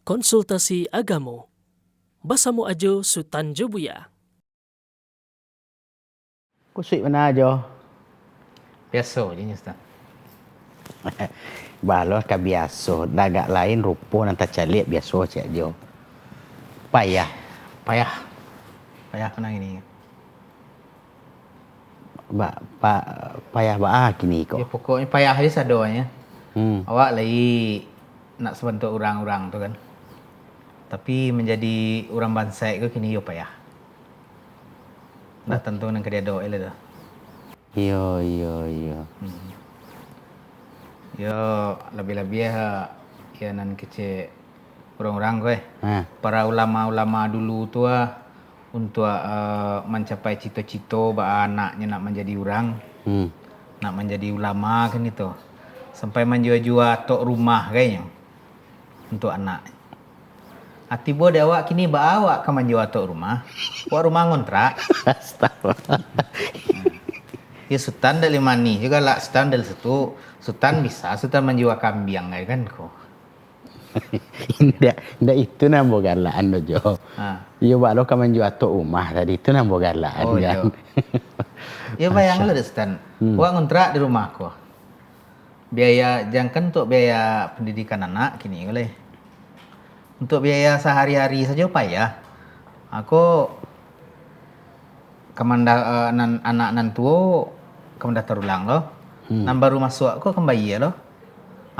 Konsultasi Agamo. Bersama Ajo Sultan Jobuya. Kusik mana aja? Biasa je ni Ustaz. Balos kan biasa. Dagak lain rupa nanti calik biasa cik aja. Payah. Payah kena ini. Payah kini Ya, kok. pokoknya payah je sadonya. Hmm. Awak lagi nak sebentuk orang-orang tu kan. Tapi menjadi orang bansai ke kini yo payah. Nak tentu nang kedia doa le dah. Iya. Yo lebih-lebih ya nan kece orang-orang kowe. Ha. Para ulama-ulama dulu tu untuk mencapai cita-cita ba anaknya nak menjadi orang, nak menjadi ulama kan itu. Sampai menjual-jual tok rumah kayaknya untuk anak. Tiba dia awak kini ba awak kan menjual tok rumah. Awak rumah ngontrak. Astagfirullah. Ya sultan dari mani juga lah sultan dari situ. Sultan bisa sultan menjual kambing kan kok. Ndak itu nambah galaan dojo. Iya lo kan menjual tok rumah tadi itu nambah galaan Oh kan. Ya bayanglah deh sultan. Awak ngontrak di rumahku. Biaya jangan untuk biaya pendidikan anak kini boleh. Untuk biaya sehari-hari saja payah. Aku kemanda anak nan tua kemanda terulang loh. Nan baru masuk aku kembali loh.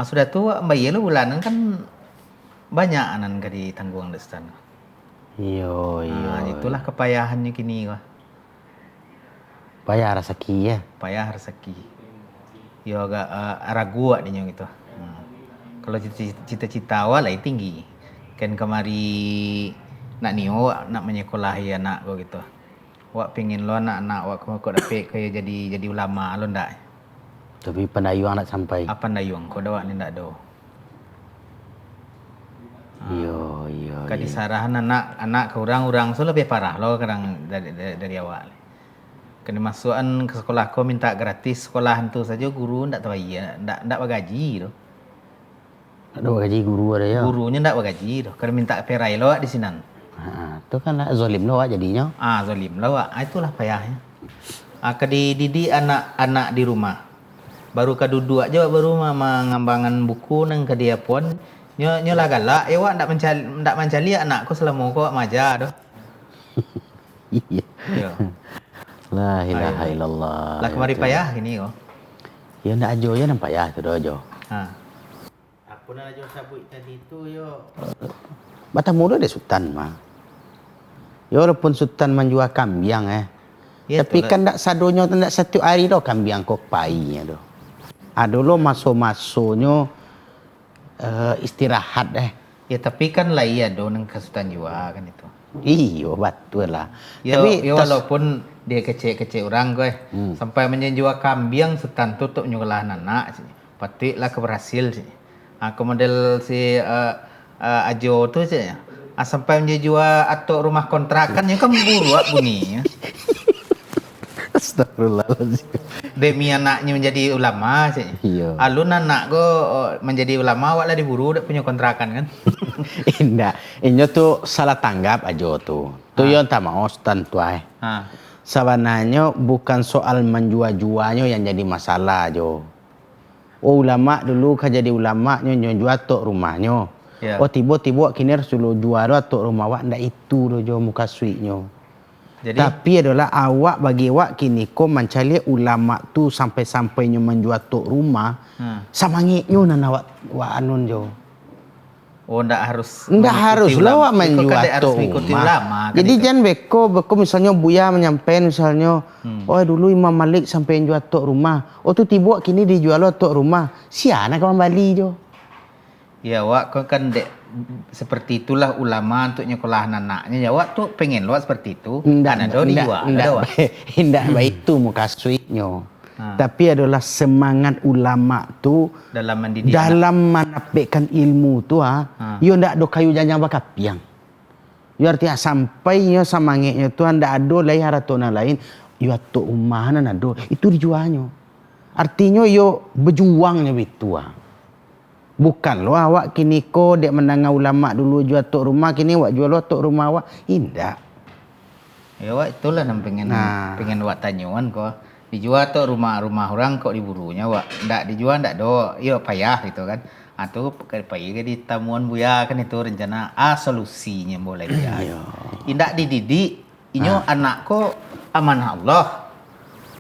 Sudah tua kembali loh bulanan kan banyak anan kadi tanggung destan. Iya. Itulah kepayahannya kini kok. Payah rezeki ya. Payah rezeki. Yo agak ragu adanya gitu. Kalau cita-cita awal lah tinggi. Kan kemari nak nio nak menyekolahi anak kau gitu. Wak pengin lo anak-anak wak kau dapat kaya jadi ulama lo ndak. Tapi pendayung nak sampai. Apa ndayung kau dak ni ndak do. Iya. Kadi sarahan anak ke orang-orang so lebih parah lo kadang dari awal. Kena masukan ke sekolah kau minta gratis sekolahan tu saja guru ndak tahu iya ndak bagaji tu. Ada gaji guru ada ya. Gurunya ndak bagaji tu. Kena minta perai lo di sinan. Itu kan zalim lo jadinya. Zalim lo itulah payahnya. Kadi didik anak-anak di rumah. Baru ka duduk aja baru mengambangan buku nang ke dia pun nyo lah galak wak ndak mencali anakku selama kau maja doh. Iya. La ilaha illallah. Lah kemari payah gini kok. Ya ndak ajo ya nampak ya tu ajo. Apa nak ajo sabut tadi tu yo. Batang muda dia sultan mah. Ya walaupun sultan menjual kambing Ya, tapi kan ndak sadonyo ndak satu hari doh kambing kok painya doh. Dulu masuk-masuknya istirahat Ya tapi kan lah iya do nang kesultan jua kan itu. Iyo betul lah. Tapi walaupun dia kecil-kecil orang gue sampai menjual kambing sultan tutup nyulah anak sih. Patik lah keberhasil sih. Aku model si Ajo tu sih. Sampai menjual atau rumah kontrakan yang kan buru bunyinya. Astagfirullahaladzim. Demi anaknya menjadi ulama sih. Iya. Alun anak go menjadi ulama awak lah diburu dak punya kontrakan kan. Indah. Inyo tuh salah tanggap aja tuh. Tuh yang tak mau sultan tuh sebenarnya bukan soal menjual-jualnya yang jadi masalah aja. Ulama dulu kan jadi ulama nyo jual tok rumahnya. Yeah. Tiba-tiba kini suruh jual tok rumah awak ndak itu dojo muka suiknya. Jadi Tapi adalah awak bagi awak kini kau mencari ulama tu sampai-sampainya menjual tok rumah. Sama ngiknya nan awak anun jo. ndak harus lah awak menjual tok rumah. Jadi jangan beko misalnya Buya menyampaikan misalnya dulu Imam Malik sampai jual tok rumah. Tu tiba kini dijual tok rumah. Siana kau kembali jo. Ya awak kan seperti itulah ulama untuk nyekolah anaknya. Ya awak tu pengen awak seperti itu. Ndak baik itu muka suiknya. Tapi adalah semangat ulama tu dalam mendidik dalam menampilkan ilmu tu yo ndak ada kayu janjang bakapiang. Yo artinya sampainya samangnya tu ndak ada lain haratona lain yo atuk umahan ada itu dijualnya. Artinya yo berjuangnya itu Bukan lo awak kini ko dek mendengar ulama dulu jual tok rumah, kini awak jual lo tok rumah awak. Indah. Ya wak itulah yang pengen wak tanyuan kok. Dijual tuh rumah orang kok diburunya wak. Ndak dijual ndak do. Yo payah gitu kan. Atau payah di tamuan Buya kan itu rencana solusinya boleh ya. Indak dididik inyo anak kok amanah Allah.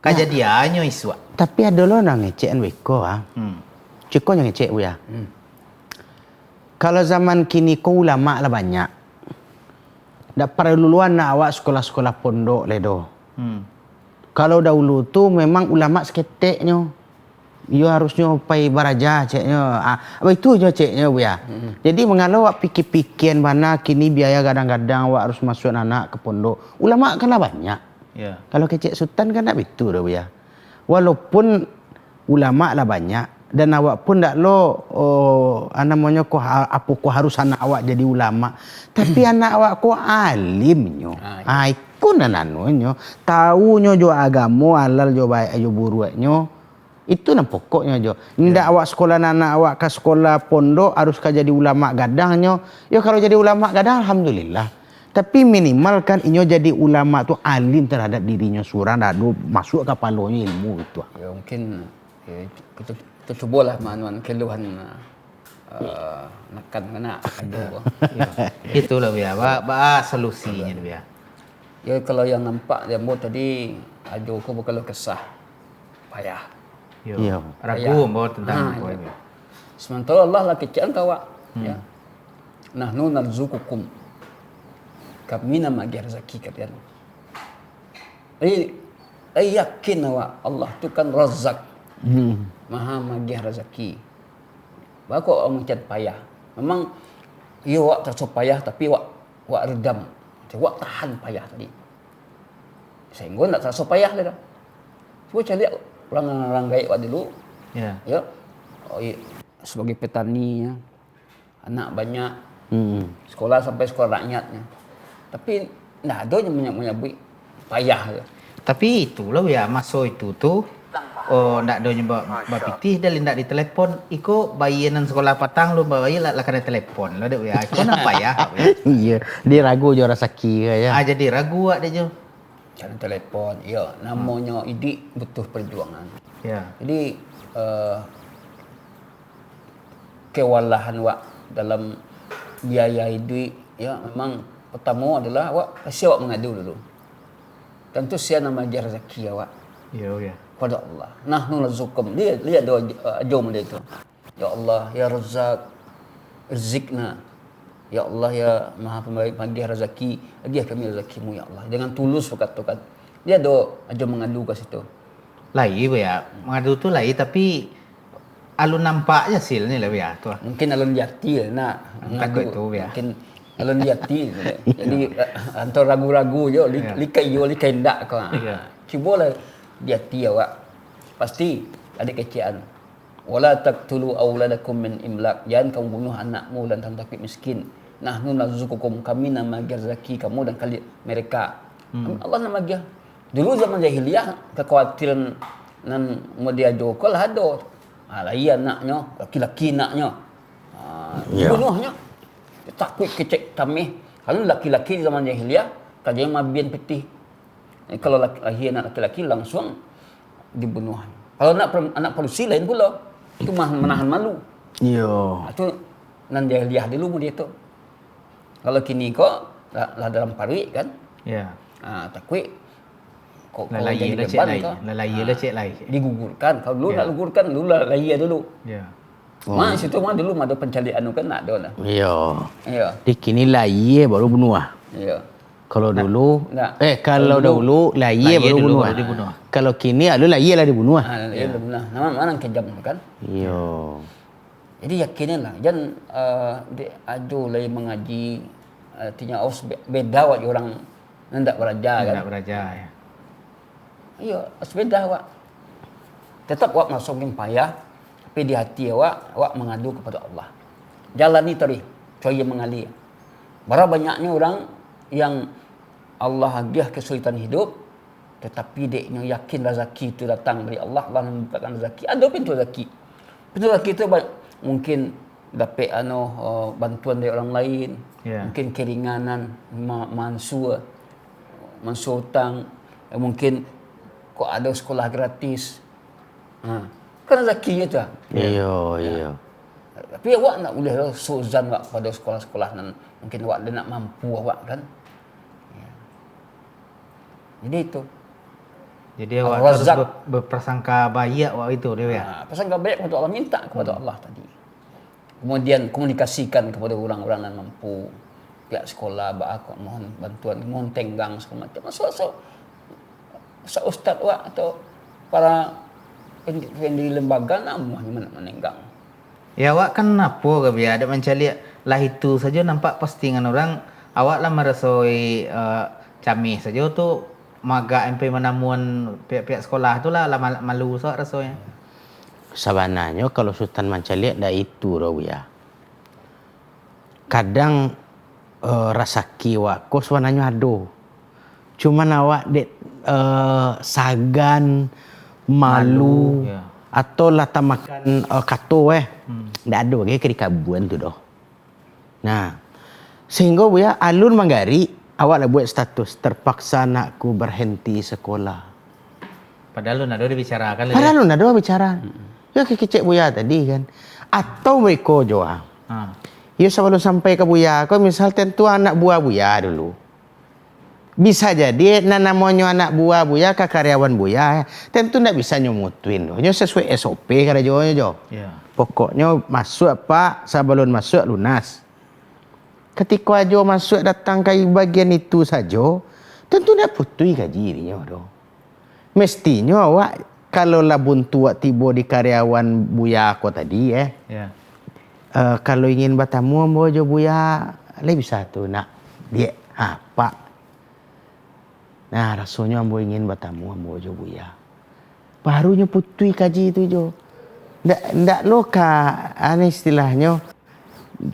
Kejadiannya iswa. Tapi ada lo nang ngecek weko Ciko yang ngecek Buya. Kalau zaman kini ko ulama lah banyak. Ndak perlu luan nak awak sekolah-sekolah pondok ledo. Kalau dahulu tu memang ulama seketeknya. Ia harusnya pai baraja ceknya. Apa itu je ceknya Buya. Jadi mengalau awak pikir-pikir mana kini biaya kadang-kadang awak harus masuk anak ke pondok. Ulama kan lah banyak. Ya. Kalau kecek sultan kan tak betul dah Buya. Walaupun ulama lah banyak. Dan awak pun tak lo namanya ko harus anak awak jadi ulama. Tapi anak awak ko alimnyo. Iku nanonyo. Taunya jo agama halal jo baik jo buruaknyo. Itu nan pokoknya jo. Ndak awak sekolah anak awak ke sekolah pondok harus ka jadi ulama gadangnyo. Ya kalau jadi ulama gadang alhamdulillah. Tapi minimal kan inyo jadi ulama tu alim terhadap dirinya surang dak masuk ke palonyo ilmu itu. Ya mungkin kita cubalah manuan keluhan nakan mana ada. Itulah Buya. Ba solusinya Buya. Ya kalau yang nampak dia mau tadi ajo ko kalau kesah payah. Yo. Ragu mau tentang ya. Sementara Allah lah kecaan kawa. Ya. Nahnu narzukukum. Kami nama rezeki kalian. Ai yakin awak Allah tu kan Razzaq. Maha magih rezeki. Bako orang macam payah. Memang ia wak terasa payah tapi wak redam. Wak tahan payah tadi. Sehingga tak terasa payah dah. Cuba cari orang gaib wak dulu. Ya. Ya. Sebagai petani ya. Anak banyak. Sekolah sampai sekolah rakyatnya. Tapi ndak ada yang banyak payah. Tapi itulah ya masuk itu tuh ndak ada nyoba bapitih dah ndak di telepon iko bayinan sekolah patang lu bayi lah kena telepon lah dek ya iko nak payah. Iya, dia ragu jo rasaki ya. Jadi ragu dia jo. Jangan telepon. Ya, namanya idik butuh perjuangan. Ya. Jadi kewalahan wak dalam biaya hidup ya memang pertama adalah awak kasih awak mengadu dulu. Tentu saya nama rezeki awak. Ya. Pada Allah. Nahnu narzukum. Lihat doa ajom dia itu. Ya Allah, ya Razzaq, rizqna. Ya Allah, ya Maha Pembagi rezeki, bagi kami rezekimu ya Allah. Dengan tulus berkatakan. Dia doa ajom mengadu ke situ. Lai ya, mengadu tu lai tapi alun nampaknya hasilnya lah ya tu. Mungkin alun jati nak takut tu ya. Mungkin alun jati. Jadi antara ragu-ragu je likai yo likai ndak kau. Cubalah jati awak. Pasti ada keciaan. Wala taqtulu auladakum min imlak. Jangan kamu bunuh anakmu dan takut miskin. Nahnu narzuqukum, kami nama rezeki kamu dan kali mereka. Allah nama dia. Dulu zaman jahiliyah kekhawatiran nan mau diajokol ada. Lai anaknya, laki-laki anaknya. Bunuhnya. Takut kecek tamih. Kalau laki-laki zaman jahiliyah kajian mabian peti. Kalau anak laki-laki langsung dibunuh. Kalau anak polisi lain pula. Itu menahan malu. Yo. Itu nan jahiliyah dulu dia tu. Kalau kini kok lah dalam parit kan? Ya. Takut kok lalai lah cek lai. Lalai lah cek lai. Digugurkan. Kalau dulu nak gugurkan dulu lalai dulu. Ya. Situ dulu ada pencarian kan nak ada lah. Yo. Ya. Di kini lai baru bunuh. Ya. Kalau dulu kalau dulu dahulu lai baru bunuh. Kalau kini alu lai lah dibunuh. Ya benar. Nama kejam kan? Yo. Jadi yakinlah jangan adu lagi mengaji artinya beda wak orang hendak beraja kan. Hendak beraja ya. Iya, beda wak. Tetap wak masukin payah tapi di hati wak mengadu kepada Allah. Jalani tadi, coy mengalir. Berapa banyaknya orang yang Allah hadiah kesulitan hidup tetapi deknya yakin rezeki itu datang dari Allah. Allah membukakan rezeki. Ada pintu rezeki. Pintu rezeki itu mungkin dapat bantuan dari orang lain, mungkin keringanan, mansur hutang, mungkin kok ada sekolah gratis. Kan rezeki tu. Iya. Tapi awak nak boleh suzan awak pada sekolah-sekolah nan mungkin awak dia nak mampu awak kan. Jadi itu. Jadi awak harus berprasangka baik awak itu dia ya. Prasangka baik kepada Allah, minta kepada Allah tadi. Kemudian komunikasikan kepada orang-orang yang mampu, pihak sekolah, aku mohon bantuan, mohon tenggang segala macam. Ustaz awak atau para di lembaga nak menenggang. Ya awak kan apa ke biar ada mencari lah itu saja nampak postingan orang awak lah merasoi camih saja tu maga MP menamuan pihak-pihak sekolah tu lah malu so rasanya. Sebenarnya kalau Sultan Mancaliak dah itu ya. Kadang rasaki awak kos sebenarnya ada. Cuman awak sagan malu atau lata makan kato ndak ada ke di kabuan tu doh. Nah, sehingga buya alun manggari awak lah buat status terpaksa nakku berhenti sekolah. Padahal lu nado dibicarakan. Padahal lu nado bicara. Ya kecek buya tadi kan. Atau mereka joa. Ya sebelum sampai ke buya, kau misal tentu anak buah buya dulu. Bisa jadi namanya anak buah buya ke karyawan buya tentu ndak bisa nyomutuin nyo sesuai SOP kada jo. Pokoknya masuk apa sebelum masuk lunas. Ketika aja masuk datang ke bagian itu saja tentu ndak putui gaji dirinya doh. Mestinya awak kalau lah buntu tiba di karyawan buya ko tadi kalau ingin bertamu ambo jo buya lebih bisa tu nak dia apa. Nah, rasanya ambo ingin bertamu ambo jo buya. Barunya putui kaji itu jo. Ndak loka ane istilahnya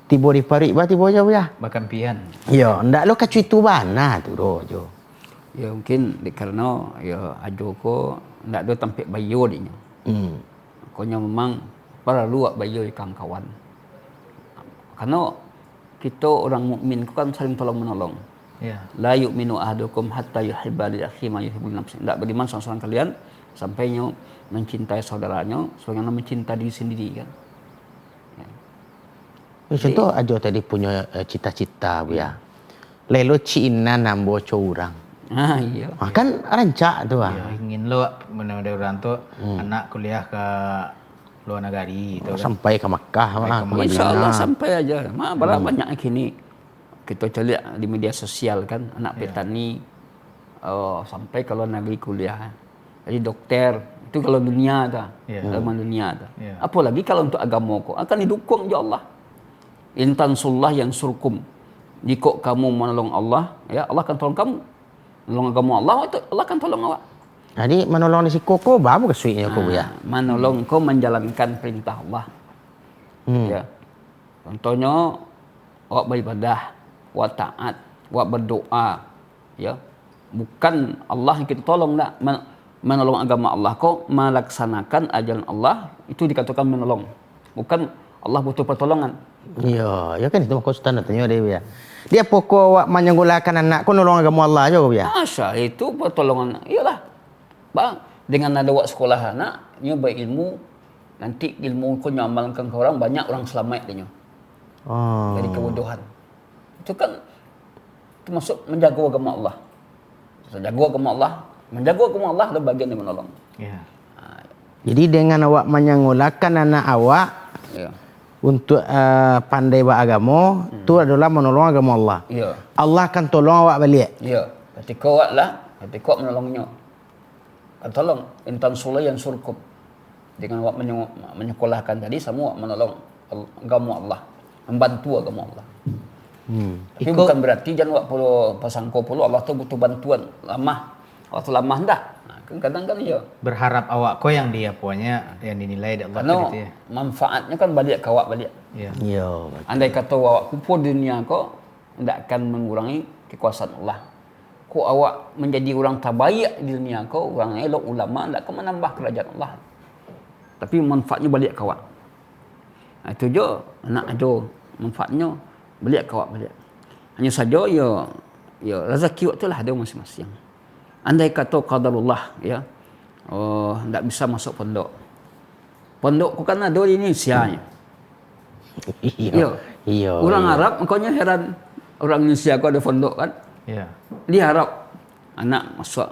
tiba di parik tiba jo buya. Bakampian. Yo, ndak loka cuitu bana tu jo. Ya mungkin karena ya ajo ko ndak ada tampik bayo dinya. Konya memang perlu bayo ikang kawan. Karena kita orang mukmin kan saling tolong menolong. La yu'minu ahadukum hatta yuhibba li akhihi ma yuhibbu li nafsihi. Tidak beriman seorang kalian sampainya mencintai saudaranya sebagaimana mencintai diri sendiri kan. Contoh aja tadi punya cita-cita bu ya. Lelo Cina nambo curang. Iya. Kan rancak tu ingin lo menemui orang tu anak kuliah ke luar negeri tu kan. Sampai ke Makkah Insya-Allah sampai aja. Berapa banyak kini kita lihat di media sosial kan anak petani sampai kalau negeri kuliah. Jadi dokter itu kalau dunia ta, dalam dunia ta. Apalagi kalau untuk agama kok akan didukung oleh Allah. Intansullah yang surkum. Jika kamu menolong Allah, ya Allah akan tolong kamu. Menolong agama Allah itu Allah akan tolong awak. Jadi menolong di sikoko babu kesuinya kau ya. Menolong kau menjalankan perintah Allah. Ya. Contohnya awak beribadah, awak taat, awak berdoa, ya. Bukan Allah yang kita tolong nak menolong agama Allah, kau melaksanakan ajaran Allah itu dikatakan menolong. Bukan Allah butuh pertolongan. Iya, ya kan itu kau standar tanya dia ya. Dia pokok awak menyenggolakan anak kau nolong agama Allah aja kau ya. Asal itu pertolongan. Iyalah. Bang, dengan ada awak sekolah anak, nyoba ilmu, nanti ilmu kau nyamalkan ke orang, banyak orang selamat dia. Dari kebodohan. Itu kan termasuk menjaga agama Allah. Menjaga agama Allah, menjaga agama Allah adalah bagian yang menolong. Jadi dengan awak menyenggolakan anak awak untuk pandai beragama, itu adalah menolong agama Allah. Allah akan tolong awak balik. Ya, ketika awak lah, ketika awak menolongnya. Akan tolong intan sula yang surkup. Dengan awak menyekolahkan tadi semua menolong agama Allah, membantu agama Allah. Tapi bukan berarti jangan awak perlu pasangko perlu Allah tu butuh bantuan lamah. Waktu lamah ndak. Kadang kan iya. Berharap awak kau yang dia punya yang dinilai dari Allah gitu ya. Manfaatnya kan balik ke awak balik. Iya. Andai kata awak kumpul di dunia kau ndak akan mengurangi kekuasaan Allah. Kau awak menjadi orang terbaik di dunia kau, orang elok ulama ndak akan menambah kerajaan Allah. Tapi manfaatnya balik ke awak. Itu je anak ada manfaatnya balik kawak balik. Hanya saja ya rezeki waktu lah ada masing-masing. Andai kata qadarullah ya. Tak bisa masuk pondok. Pondok ku kan ada di Indonesia nya. Iya. Orang Arab makanya heran orang Indonesia kau ada pondok kan? Ya. Dia harap anak masuk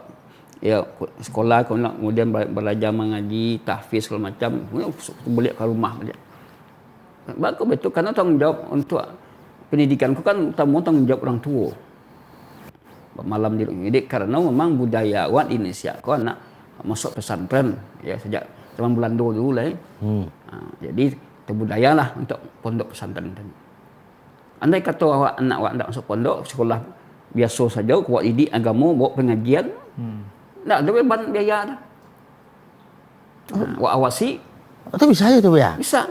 sekolah kemudian belajar mengaji, tahfiz segala macam, balik ke rumah balik. Bagus betul karena tanggung jawab untuk pendidikan ku kan tanggung jawab orang tua. Malam di karena memang budaya awak di Indonesia kau anak masuk pesantren ya sejak zaman Belanda dulu lah. Jadi budaya lah untuk pondok pesantren. Andai kata anak awak tak masuk pondok, sekolah biasa saja, kuat didik agama, bawa pengajian, tak ada beban biaya dah. Awak awasi. Itu bisa aja tuh ya? Bisa.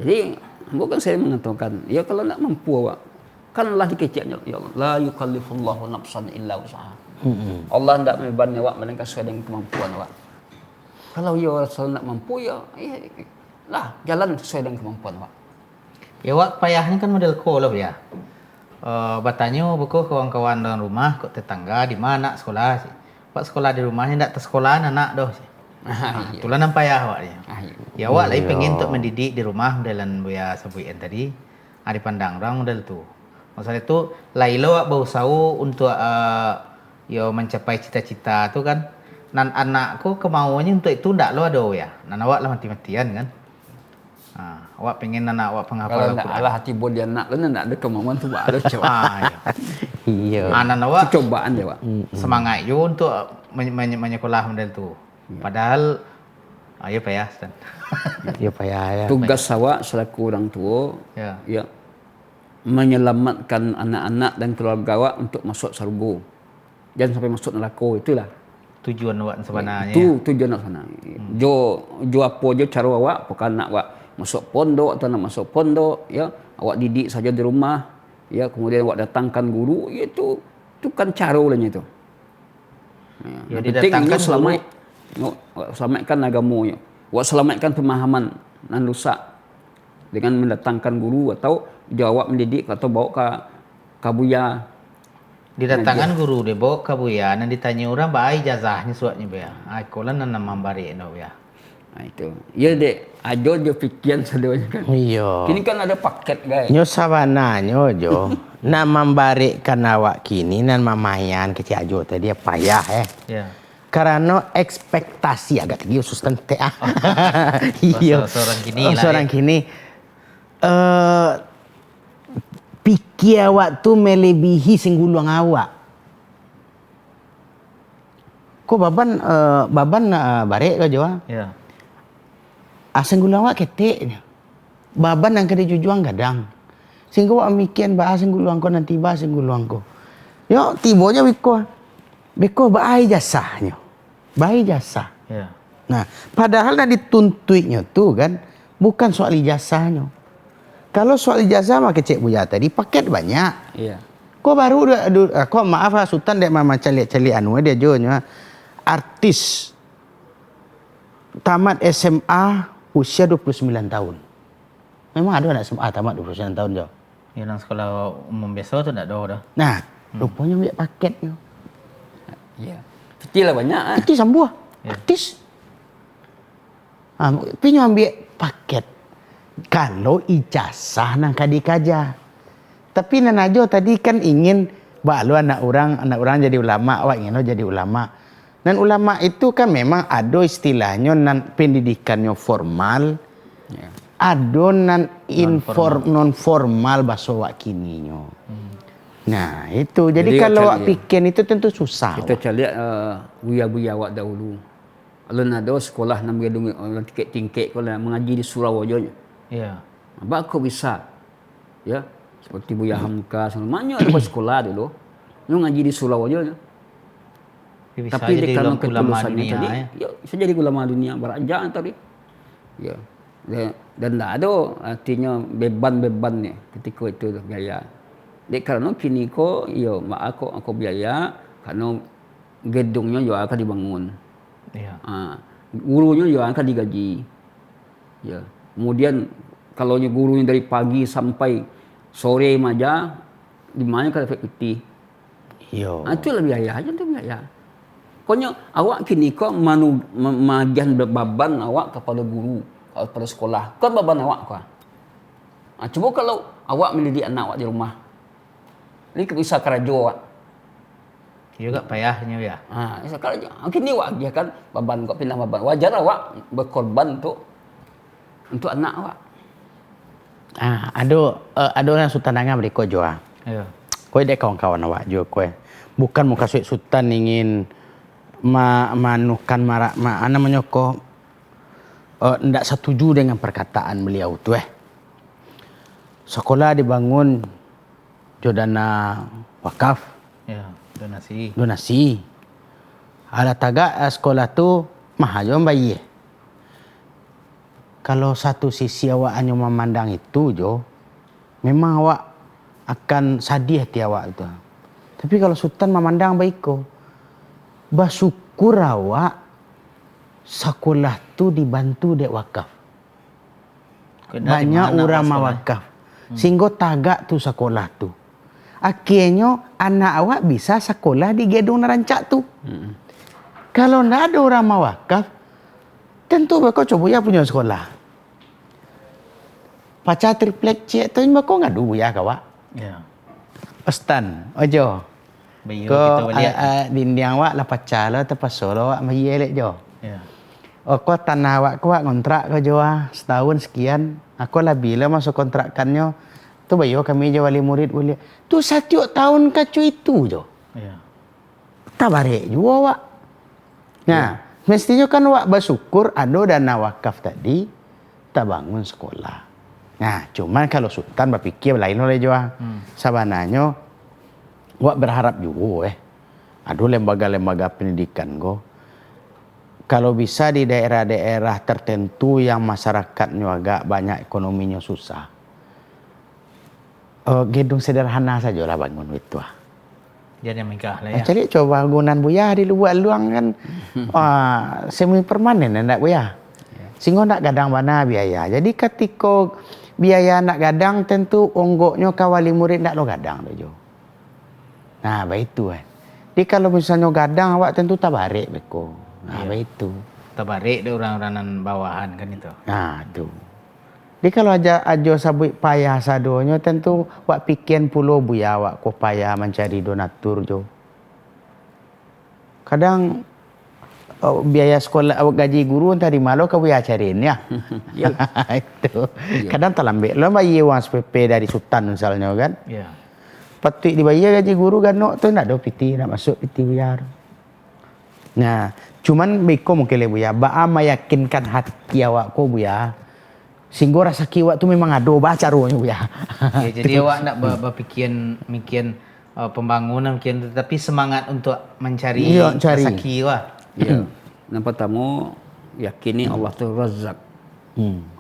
Jadi bukan saya mengatakan, ya kalau tak mampu awak, kanlah dikeceknya, ya Allah, la yukallifullahu nafsan illa usaha. Allah tidak membebani awak melainkan sesuai dengan kemampuan awak. Kalau ya Rasul nak mampu lah jalan sesuai dengan kemampuan awak. Ya awak payahnya kan model kolom ya. Bertanya buku kawan-kawan dalam rumah, kok tetangga di mana sekolah sih. Pak sekolah di rumahnya tak tersekolah anak doh sih. Itulah nampak payah awak dia. Ya awak lagi pengen untuk mendidik di rumah modelan buaya sebuian tadi. Ada pandang orang model tu. Masalah itu lailo awak berusaha untuk mencapai cita-cita tu kan. Nan anakku kemauannya untuk itu ndak lo ada ya. Nan awak lah mati-matian kan. Awak pengen anak awak penghafal Al-Quran. Kalau hati bodi anak kan nak ada kemauan tu ada coba. Iya. Nan awak cobaan je awak. Semangat yo untuk menyekolah model tu. Padahal ya payah Stan. Ya payah ya. Tugas awak selaku orang tua ya menyelamatkan anak-anak dan keluarga awak untuk masuk surga. Jangan sampai masuk neraka, itulah tujuan awak sebenarnya. Itu tujuan awak sana. Jo apa je cara awak, apakah nak awak masuk pondok atau nak masuk pondok ya, awak didik saja di rumah ya, kemudian awak datangkan guru, itu kan cara lainnya itu. Ya, didatangkan selamatkan agamanya. Awak selamatkan pemahaman dan rusak dengan mendatangkan guru atau jawab mendidik atau bawa ke buya. Didatangkan guru dia bawa ke buya dan ditanya orang baik ijazahnya suatnya buya. Kolan nan membari no buya. Itu. Ya dek, ajo je pikiran sedonya kan. Iya. Kini kan ada paket guys. Nyo sabana nyo jo. Nak membarikan awak kini nan mamayan kecil ajo tadi payah Ya. Karena ekspektasi agak tinggi khusus tente Iya. Seorang kini lah. Seorang kini pikir awak tu melebihi singguluang awak. Kok baban barek ke jo? Ya. Singguluang awak keteknya. Baban yang kena jujuang gadang. Sehingga awak mikian bahas singguluang ko nanti bahas singguluang ko. Yo tibonya beko baai jasahnya. Baik jasa. Ya. Nah, padahal nak dituntutnya tu kan bukan soal ijazahnya. Kalau soal ijazah mah kecek buya tadi paket banyak. Iya. Kau baru kau maaf lah Sultan dek mama cali anu dia jonya artis tamat SMA usia 29 tahun. Memang ada anak SMA tamat 29 tahun jo. Ya nang sekolah umum biasa tu tak ada dah. Nah, rupanya ambil paketnya. Iya. Kecil lah banyak ah. Artis sambuah. Ya. Artis. Pinyo ambil paket. Kalau ijazah nang kadikaja. Tapi nanajo tadi kan ingin balu anak orang jadi ulama, awak ingin jadi ulama. Dan ulama itu kan memang ada istilahnya nan pendidikannya formal. Ya. Ada nan non formal bahasa awak kininyo. Nah, itu. Jadi kalau awak pikir itu tentu susah. Kita cari buya-buya awak dahulu. Kalau nak ada sekolah nak gedung orang tingkek kalau mengaji di surau aja. Ya. Apa kau bisa? Ya, seperti Buya Hamka semuanya ada sekolah dulu. Lu ngaji di surau aja. Tapi di kalau ketulusannya tadi, ya bisa jadi ulama dunia beraja tadi. Ya. Dan tak ada artinya beban-beban ni ketika itu biaya. Dek karena kini ko yo mak aku biaya karena gedungnya juga akan dibangun. Ya. Gurunya juga akan digaji. Ya. Kemudian kalau gurunya dari pagi sampai sore maja, di mana kalau fakulti. Yo. Itu lah biaya aja tu biaya. Pokoknya awak kini kau magian beban awak kepada guru, kepada sekolah. Kau beban awak kau. Cuba kalau awak mendidik anak awak di rumah. Ini bisa kerajo awak. Juga payahnya ya. Sekarang kini awak dia kan beban kau pindah beban. Wajar awak berkorban untuk anak awak. Ada orang sultan angam di ko joa. Ya. Kowe dek kawan-kawan awak jo kowe. Bukan muka suik sultan ingin manukan namanya ko ndak setuju dengan perkataan beliau tu Sekolah dibangun jodana wakaf. Ya, donasi. Donasi. Ada tagak sekolah tu mahal bayi. Kalau satu sisi awak hanya memandang itu jo, memang awak akan sadih hati awak itu. Tapi kalau sultan memandang baik ko, bersyukur awak sekolah tu dibantu dek wakaf. Banyak orang mawakaf. Sehingga tagak tu sekolah tu. Akhirnya anak awak bisa sekolah di gedung nerancak tu. Kalau ndak ada orang mawakaf, tentu kau coba ya punya sekolah. Pacar triplek cik tu kau ngadu ya kawak. Ya. Ostan, ojo. Bayu Ko kita balik. dindiang wak lah pacar lah terpasal wak mahi elek jo. Ya. Ko tanah wak ko kontrak ko jo setahun sekian. Aku lah bila masuk kontrakannya tu bayo kami je wali murid boleh. Tu setiap tahun kacu itu jo. Ya. Tak barek juga wak. Nah, mestinya kan wak bersyukur ada dana wakaf tadi tak bangun sekolah. Nah, cuman kalau sultan berfikir lain oleh Jawa. Sabananya wak berharap juga ada lembaga-lembaga pendidikan go. Kalau bisa di daerah-daerah tertentu yang masyarakatnya agak banyak ekonominya susah. Gedung sederhana sajalah bangun itu. Jadi megah lah ya. Cari coba bangunan buya di luar luang kan semi permanen ndak buya. Sehingga nak gadang mana biaya. Jadi ketika biaya nak gadang tentu onggoknya kawali murid nak lo gadang dojo. Nah, baik itu Jadi kalau misalnya gadang awak tentu tak barek beko. Nah, baik itu. Tabarik dia orang-orangan bawahan kan itu. Nah, tu. Jadi kalau aja sabuk payah sadonya tentu wak pikiran pulau buya wak ko payah mencari donatur jo. Kadang biaya sekolah gaji guru tadi malu kau buya cariin ya. Ya. Itu. Kadang terlambat lo bayi uang SPP dari sultan misalnya kan. Ya. Patut dibayar gaji guru kan no tu nak do piti nak masuk piti buyar. Nah, cuman beko mungkin le buya ba meyakinkan hati awak ko buya. Sehingga rasa kiwak tu memang ada bacaronya buya. Ya, jadi awak nak berpikiran pembangunan mungkin tetapi semangat untuk mencari rezeki wah. Ya. Yang pertama yakini Allah tu Razzaq.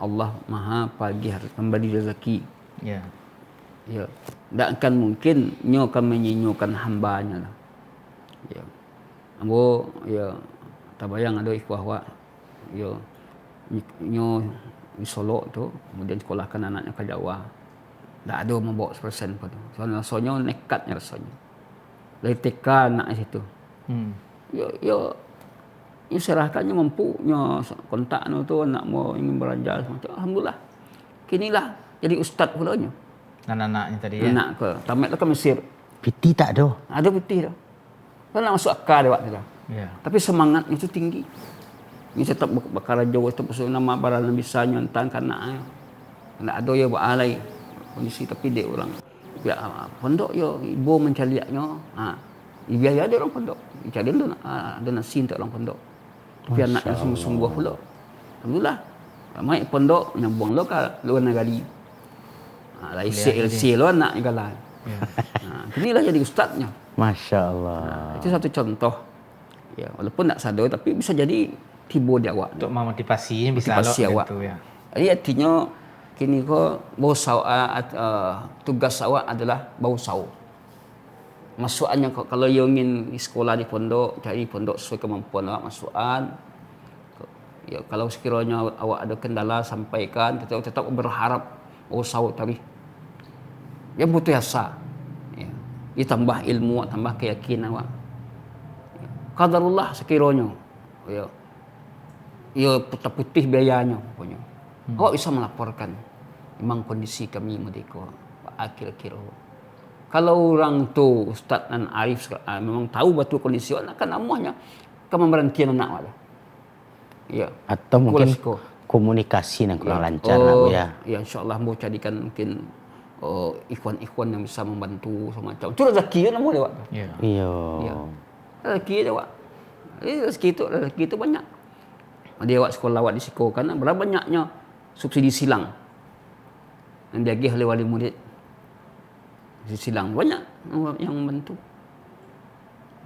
Allah Maha bagi memberi rezeki. Ya. Ya. Tak akan mungkin nyo akan menyinyokan hambanya lah. Ya. Ambo ya tabayang ada ikhwah wak. Ya. Nyo di Solo tu kemudian sekolahkan anaknya ke Jawa. Tak ada membawa 100% pun. Soalnya nekatnya rasanya. Dari TK anak di situ. Ya serahkannya mampu kontak tu anak mau ingin belajar macam alhamdulillah. Kinilah jadi ustaz pulanya. Anak-anaknya tadi ya. Anak ke tamatlah ke Mesir. Piti tak ada. Ada putih dah. Kan nak masuk akal dia waktu tu. Ya. Tapi semangatnya itu tinggi. Ini tetap bakal jauh itu pasal nama barang bisa nyontan karena nak ada ya buat alai kondisi tapi dia orang ya pondok yo ibu mencaliaknya biaya dia orang pondok cari tu ada nasi untuk orang pondok tapi anaknya sungguh-sungguh pula alhamdulillah ramai pondok nyambung lo ke luar negara LC lo anak galah inilah jadi ustaznya. Masya Allah. Itu satu contoh ya walaupun tak sadar tapi bisa jadi tiba di awak Untuk memotivasinya bisa motivasi awak gitu ya. Jadi artinya kini ko bau tugas awak adalah bau sau. Masukannya kalau you ingin sekolah di pondok, cari pondok sesuai kemampuan awak masukan. Ya, kalau sekiranya awak ada kendala sampaikan, kita tetap berharap usaha tadi. Yang butuh asa. Ya. Ditambah ilmu, tambah keyakinan awak. Ya. Qadarullah sekiranya. Ya. Ya putih biayanya pokoknya. Awak bisa melaporkan. Memang kondisi kami merdeka. Akhir-akhir. Kalau orang tu Ustaz dan Arif memang tahu betul kondisi anak, kan namanya akan memberhentikan anak awak. Ya. Atau mungkin Kulasiko. komunikasi yang kurang lancar nak Buya. Ya insyaAllah mau jadikan mungkin ikhwan-ikhwan yang bisa membantu semacam. Itu rezeki kan mau lewat. Ya. Iya. Ya. Rezeki lewat. Rezeki itu banyak. Dia awak sekolah awak di Siko kan berapa banyaknya subsidi silang yang diagih oleh wali murid. Subsidi silang banyak yang membantu.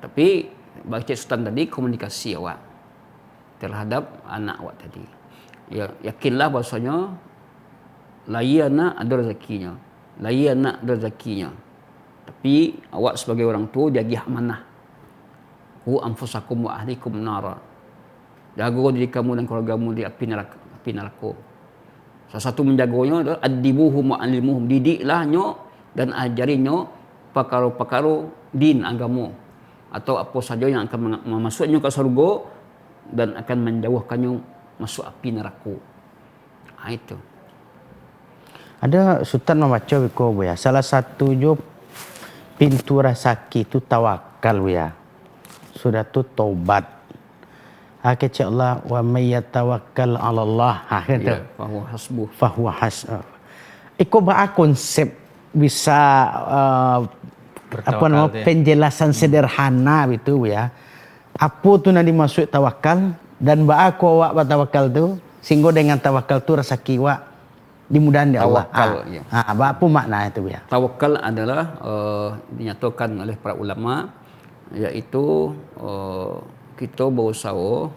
Tapi bagi Cik Sultan tadi komunikasi awak terhadap anak awak tadi. Ya, yakinlah bahasanya lai anak ada rezekinya. Lai anak ada rezekinya. Tapi awak sebagai orang tua jaga amanah. Ku anfusakum wa ahlikum nara. Jaga diri kamu dan keluargamu di api neraka. Salah satu menjaganya adalah adibuhum wa alimuhum. Didiklah nyo dan ajarinya perkara-perkara din agama atau apa saja yang akan memasuknya ke surga dan akan menjauhkannya masuk api neraka. Itu. Ada Sultan membaca Biko Buya. Salah satu jo pintu rezeki itu tawakal Buya. Sudah tu taubat. Kata Allah wa may yatawakkal 'ala Allah. Kata. Ya, fahuwa hasbuh. Fahuwa hasbuh. Iko ba konsep bisa apa nama penjelasan sederhana itu ya. Apa tu nak dimaksud tawakal dan ba aku awak bertawakal tu sehingga dengan tawakal tu rezeki awak dimudahan di Allah. Tawakal, ya. Ba apa makna itu ya? Tawakal adalah dinyatakan oleh para ulama iaitu kita berusaha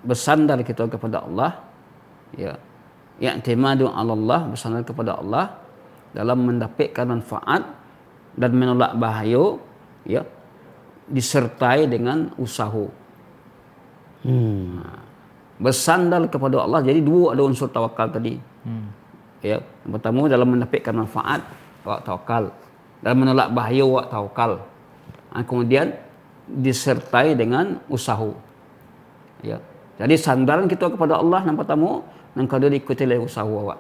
bersandar kita kepada Allah, ya, i'timadu 'ala Allah, bersandar kepada Allah dalam mendapatkan manfaat dan menolak bahaya, ya, disertai dengan usaha. Bersandar kepada Allah. Jadi dua ada unsur tawakal tadi. Ya, yang pertama dalam mendapatkan manfaat, awak tawakal. Dalam menolak bahaya, awak tawakal. Kemudian disertai dengan usaha. Ya. Jadi sandaran kita kepada Allah yang pertama, yang kedua diikuti oleh usaha awak.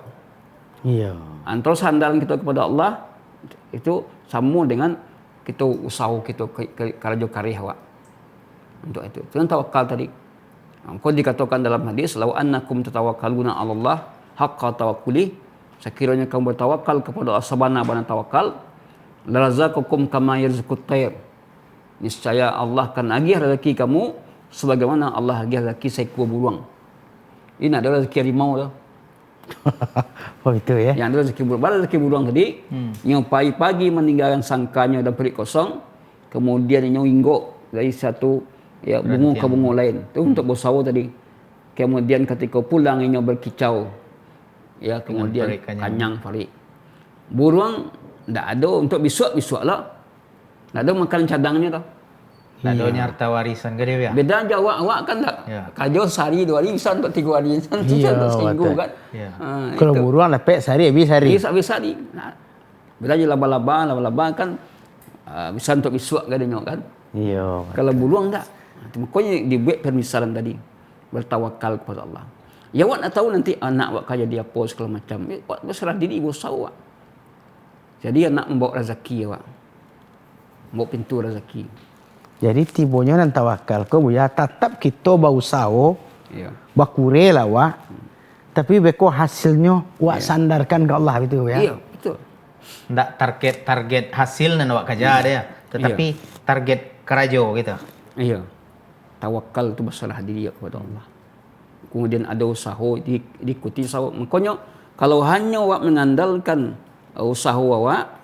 Iya. Antara sandaran kita kepada Allah itu sama dengan kita usaha kita kerja karya awak. Untuk itu. Itu tawakal tadi. Kau dikatakan dalam hadis, "Law annakum tatawakkaluna 'ala Allah haqqa tawakkuli." Sekiranya kamu bertawakal kepada Allah sebenar-benar tawakal, la razaqakum kama yarzuqut tayr. Niscaya Allah akan agih rezeki kamu sebagaimana Allah agih rezeki seekor burung. Ini adalah rezeki harimau tu. Oh itu ya. Yang ada rezeki burung. Pada rezeki burung tadi, yang pagi-pagi meninggalkan sangkanya dan perut kosong, kemudian yang inggok dari satu ya bunga ke bunga lain. Itu untuk bersawa tadi. Kemudian ketika pulang yang berkicau, ya kemudian kanyang farik. Burung tidak ada untuk besok lah. Tak ada makanan cadangnya tau. Tak ada nyarta warisan ke dia ya? Beda aja awak kan tak. Ya. Kajau sehari 2 hari bisa untuk 3 hari. Bisa untuk seminggu betul. kan. Ya. Kalau buruan dapat sehari habis hari. Bisa hari. Nah, beda aja laba-laba kan bisa untuk besok kadang kan. Iya. Kalau buruang tak. Makanya dibuat permisalan tadi. Bertawakal kepada Allah. Ya awak nak tahu nanti anak awak kaya dia apa segala macam. Awak berserah diri berusaha awak. Jadi anak membawa rezeki awak. Membawa pintu rezeki. Jadi tibonya nan tawakal ko Buya tetap kita berusaha, Ya. bakure lah wak. Tapi beko hasilnya wak sandarkan ke Allah itu ya. Iya, betul. Ndak target hasil nan awak kerja dia, tetapi target kerajo gitu. Iya. Tawakal itu berserah diri kepada Allah. Kemudian ada usaha diikuti usaha. Makanya kalau hanya awak mengandalkan usaha awak,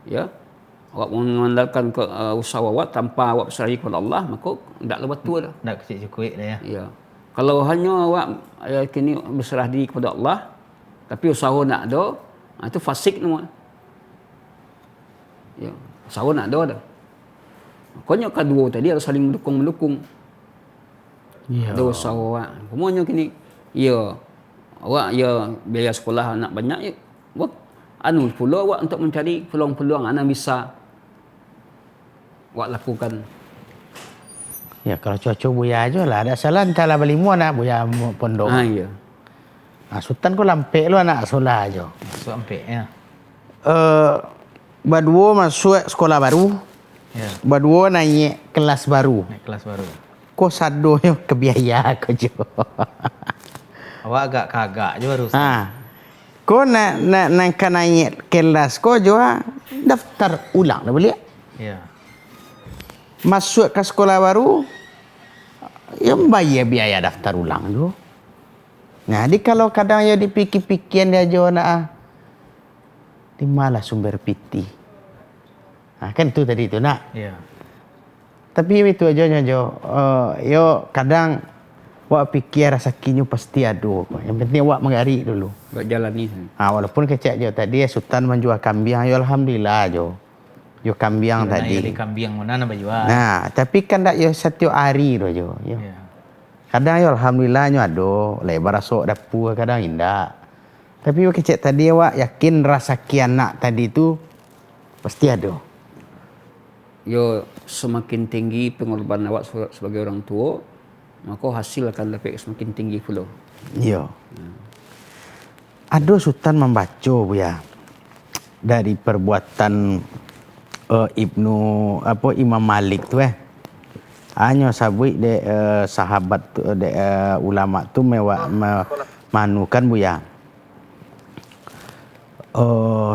ya, awak mengandalkan usaha awak tanpa awak berserah diri kepada Allah, maka tidaklah betul dah. Ndak kecil cukup dah ya. Ya. Kalau hanya awak kini berserah diri kepada Allah, tapi usaha nak ada, itu fasik nama. Ya, usaha nak ada dah. Makanya kedua tadi harus saling mendukung. Ya. Dosa awak. Semuanya kini ya awak ya biaya sekolah anak banyak ya. Awak anu pula awak untuk mencari peluang-peluang anak bisa awak lakukan. Ya kalau cuaca buya aja lah. Ada salah entahlah belimu anak buya pondok. Ya. Sultan ko lampe lu anak sekolah aja. Sampai ya. Berdua masuk sekolah baru. Ya. Berdua naik kelas baru. Naik kelas baru. Kok sadonya ke biaya aku jo. Awak agak kagak je baru. Kau nak naik kelas kau jo daftar ulang dah boleh. Ya. Masuk ke sekolah baru, yang bayar biaya daftar ulang tu. Nah, di kalau kadang ya dipikir-pikir dia jo nak di malah sumber piti. Kan itu tadi tu nak. Ya. Tapi itu aja jo. Yo kadang wak pikir rezekinya pasti ada. Yang penting wak mengari dulu. Buat jalan ni. Walaupun kecek jo tadi Sultan menjual kambing, yo alhamdulillah jo. Yo kambing tadi. Jadi kambing mana nak jual. Nah, tapi kan tak yo setiap hari tu jo. Yo. Ya. Kadang yo alhamdulillahnya ada, lebar rasuk dapur kadang indak. Tapi yo kecek tadi awak yakin rezeki anak tadi tu pasti ada. Yo semakin tinggi pengorbanan awak sebagai orang tua, maka hasil akan lebih semakin tinggi pula. Yo. Ada Sultan membaca buya dari perbuatan Imam Malik tu hanya sabui de sahabat tu de ulama tu manukan buya.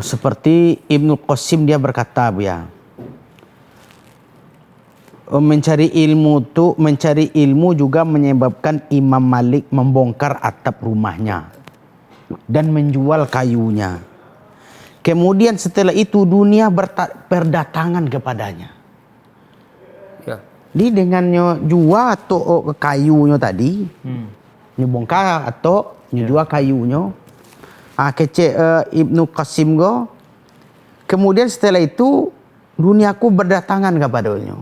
Seperti Ibnu Qasim dia berkata buya. Mencari ilmu juga menyebabkan Imam Malik membongkar atap rumahnya dan menjual kayunya. Kemudian setelah itu dunia berdatangan kepadanya. Ya. Di dengannya jual atau kayunya tadi, bongkar atau jual kayunya. Kecek Ibnu Qasim go. Kemudian setelah itu duniaku berdatangan kepadanya.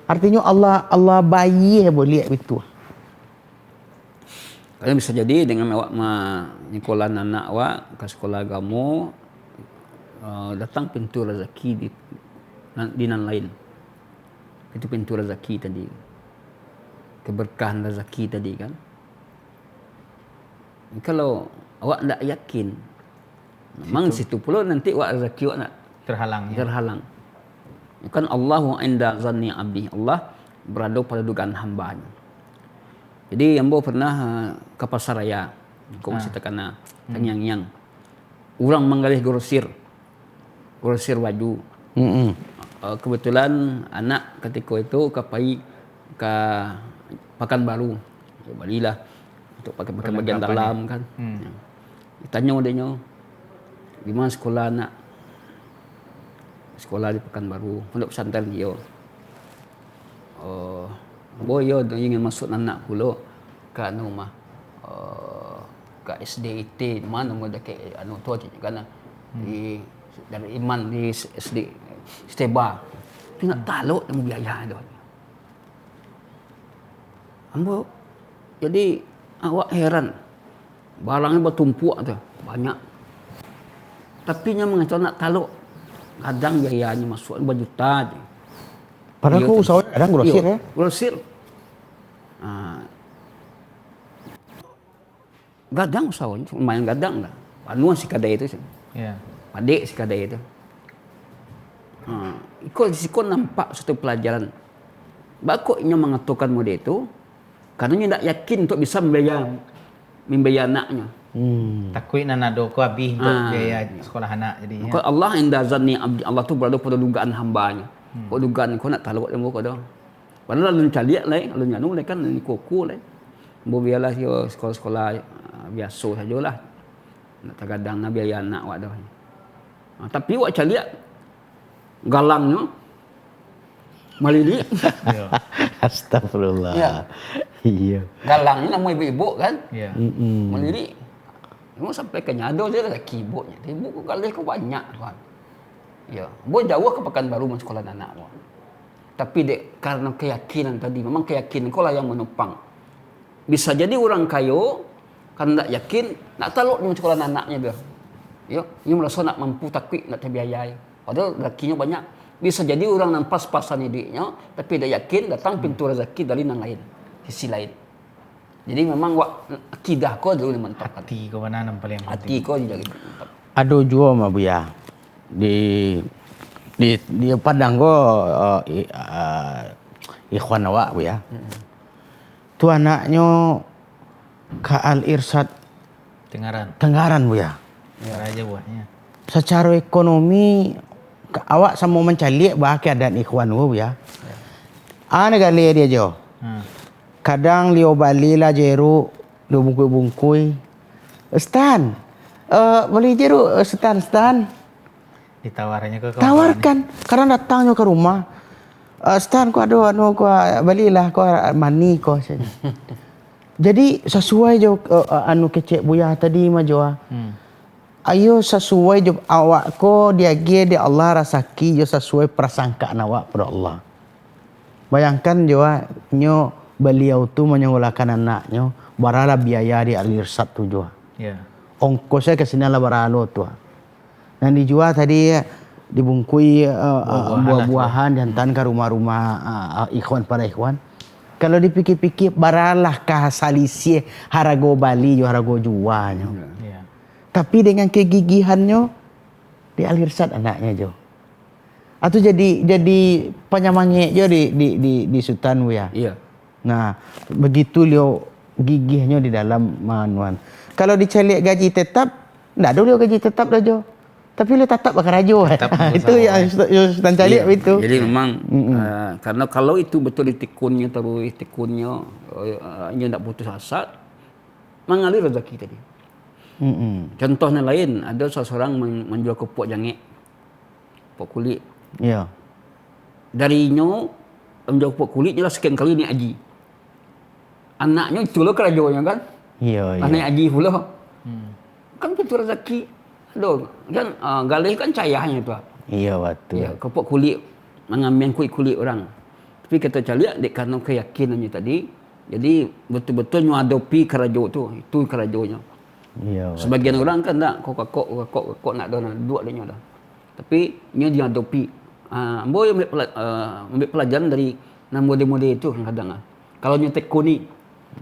Artinya Allah bayi boleh itu. Kalau bisa jadi dengan awak menyekolah anak awak ke sekolah agama, datang pintu rezeki di nan lain. Itu pintu rezeki tadi. Keberkahan rezeki tadi kan. Kalau awak tidak yakin, memang situ pula nanti awak rezeki awak nak Terhalang. Ya. terhalang. Kan Allahu inda zanni abdi. Allah berada pada dugaan hambanya. Jadi ambo pernah ke pasar raya. Kau masih tekana yang orang menggalih grosir baju. Kebetulan anak ketika itu ke Pekanbaru. Balilah untuk pakai bagian dalam kan. Ditanya dia, di mana sekolah anak? Sekolah di Pekanbaru, pondok pesantren yo. Boy yo ingin masuk anak pula ke anu mah ke SDIT mana mau dekat anu tu kan di dari Iman di SD Steba. Tapi nak taluk dengan biaya tu. Ambo jadi awak heran. Barangnya bertumpuk tu, banyak. Tapi nya mengacau nak taluk. Kadang biayanya masuk berjuta je. Padahal aku usaha kadang grosir ya. Grosir. Gadang usahanya, lumayan gadang lah. Panuan si kadai itu. Ya. Padik si kadai itu. Kau nampak satu pelajaran. Bakoknya mengatakan model itu karena dia tak yakin untuk bisa membayar anaknya. Takut nak do ko habis untuk biaya sekolah anak jadi. Kau Allah inda zanni abdi. Allah tu berada pada dugaan hambanya. Kau dugaan kau nak taluk dia kau dah. Padahal lalu caliak lain, lalu nyanu lain kan ni koko lain. Bo biarlah yo sekolah-sekolah biasa sajalah. Nak terkadang nak biaya anak awak dah. Tapi awak caliak galangnya malili. Astagfirullah. Ya. Iya. Galangnya nama ibu-ibu kan. Ya. Malili. Memang sampai ke nyado dia dah kibuknya. Ibu kau galih kau banyak kan. Ya, bo jauh ke Pekanbaru sekolah anak awak. Tapi karena keyakinan tadi, memang keyakinan kau lah yang menopang. Bisa jadi orang kayo kan tak yakin, nak taluk dengan sekolah anaknya dia. Ya, dia merasa nak mampu takwik, nak terbiayai. Padahal rezekinya banyak. Bisa jadi orang yang pas-pasan idenya, tapi dia yakin datang pintu rezeki dari yang lain, sisi lain. Jadi memang akidah kau dulu mantap. Hati kau mana yang paling penting. Hati kau jadi mantap. Ada juga mah Buya di Padang ko ikhwan awak Buya. Tu anaknya ke Al Irsyad Tenggaran Buya. Raja buahnya. Secara ekonomi awak sama mencalik bah keadaan ikhwan Buya. Ane kali dia jo. Kadang Leo Bali lah jeru do bungkui. Stan. Beli jeru stan. Ditawarnya ke Tawarkan karena datangnya ke rumah. Stan ko ada ko balilah ko mani ko. Jadi sesuai jo kecek Buya tadi mah jo. Ayo sesuai jo awak ko dia Allah rasaki jo sesuai prasangka awak pada Allah. Bayangkan jo nyo beliau tu menyengolakan anaknya barala biaya di Al Irsyad tu jo. Ya. Ongkosnya ke sini lah baralo tu. Dan dijual tadi dibungkui buah-buahan jantan ke rumah-rumah ikhwan para ikhwan. Kalau dipikir-pikir baralah kah salisi harago Bali jo harago juanya. Ya. Tapi dengan kegigihannya di Al Irsyad anaknya jo. Atau jadi penyamangnya jo di Sultan Buya. Iya. Nah, begitu Leo gigihnya di dalam manuan. Kalau dicari gaji tetap, enggak ada Leo gaji tetap dah jo. Tapi Leo tetap bakal rajo. Itu yang Sultan cari itu. Jadi memang karena kalau itu betul ditekunnya dia tidak putus asa, mengalir rezeki tadi. Contohnya lain, ada seseorang menjual kepok jangek, kepok kulit. Iya. Darinya menjual kepok kulit jelas sekian kali ni haji. Anaknya itu loh kerajonya kan. Iya. Anak haji pula. Kan itu rezeki. Aduh, kan galih kan cayahnya tu. Iya betul. Ya, kepok kulit mengambil kulit orang. Tapi kata caliak dek karena keyakinannya tadi, jadi betul-betul nyuadopi kerajo tu, itu kerajonya. Iya. Sebagian orang kan tak kok nak dua dia dah. Tapi nya diadopi. Ambo ambil pelajaran dari model-model itu kadang. Kalau nya tekuni,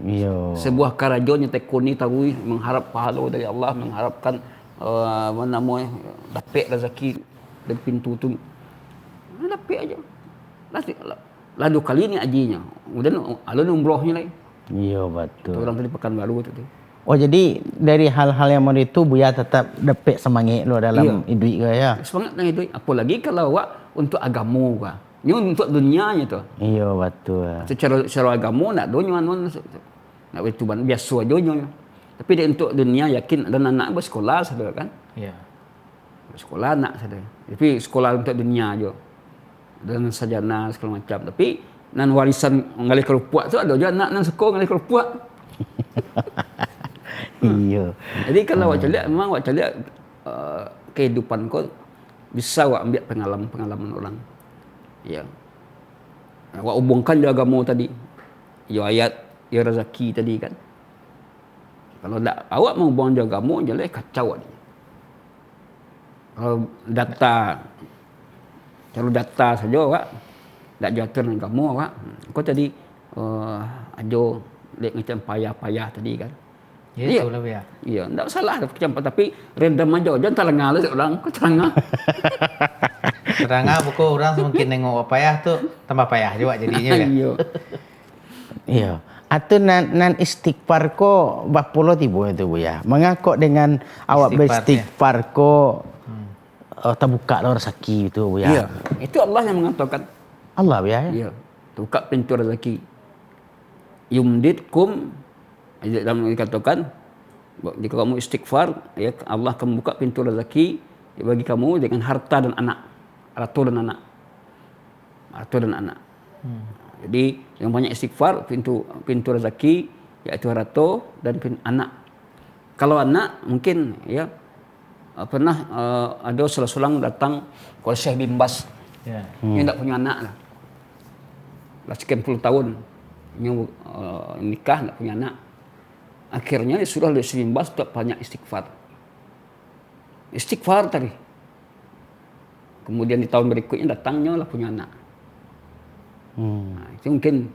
iya. sebuah kerajo nya tekuni tahu mengharap pahala dari Allah, mengharapkan apa namanya dapat rezeki dari pintu tu. Dapat aja. Lalu kali ni ajinya. Kemudian alun umrohnya lagi. Iya betul. Orang tadi Pekanbaru tu. Oh jadi dari hal-hal yang model itu Buya tetap dapat semangat lo dalam hidup ke ya? Semangat dalam hidup. Apalagi kalau awak untuk agama ka. Ini untuk dunianya tu. Iya betul. Secara agama nak dunia nak itu biasa aja nya. Tapi dia untuk dunia yakin dan anak bersekolah saudara kan? Ya. Sekolah anak saudara. Tapi sekolah untuk dunia aja. Dan sarjana segala macam. Tapi nan warisan ngalih kerupuak tu ada je anak nan sekolah ngalih kerupuak. Iya. Jadi kalau awak celiak memang awak celiak kehidupan kau bisa awak ambil pengalaman orang. Ya. Awak hubungkan je agama tadi. Ya ayat ya rezeki tadi kan. Kalau tak awak mau hubung je agama je kacau dia. Kalau data saja awak tak jatuh dengan agama awak. Kau tadi ajo lek macam payah-payah tadi kan. Ya itulah ya. Iya, tak salah macam tapi random aja jangan terengah lah orang kau terengah. Terangah buku orang semakin nengok payah tu tambah payah juga jadinya ya. Iya. Iya. Atau nan istighfar ko bapolo tibo itu Buya. Mengakok dengan awak beristighfar ko terbuka lah rezeki itu Buya. Iya. Itu Allah yang mengatakan. Allah Buya ya. Iya. Buka pintu rezeki. Yumditkum dalam dikatakan jika kamu istighfar ya Allah akan membuka pintu rezeki bagi kamu dengan harta dan anak. Harta dan anak. Jadi yang banyak istighfar pintu rezeki yaitu harta dan anak. Kalau anak mungkin ya pernah ada seorang datang ke Syekh bin Bas. Ya. Dia tak punya anak lah. Lah sekian puluh tahun nikah nggak punya anak. Akhirnya disuruh oleh Syekh bin Baz untuk banyak istighfar. Istighfar tadi. Kemudian di tahun berikutnya datangnya lah punya anak. Nah, itu mungkin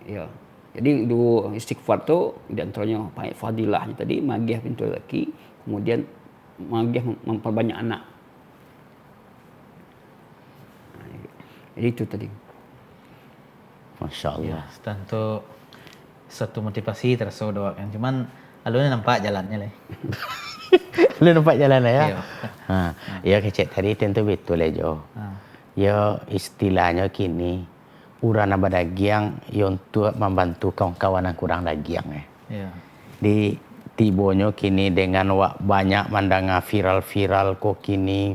ya. Jadi dulu istighfar tu di antaranya fadilahnya tadi magih pintu laki, kemudian magih memperbanyak anak. Nah, jadi itu tadi. Masya Allah. Ya, tentu satu motivasi terasa doakan. Cuman alurnya nampak jalannya lah. Lu nampak jalan lah ya? Iya. Ya kecek tadi tentu betul aja. Ya istilahnya kini urang badagiang yang untuk membantu kawan-kawan yang kurang dagiang Iya. Di tibonyo kini dengan banyak mandanga viral-viral kok kini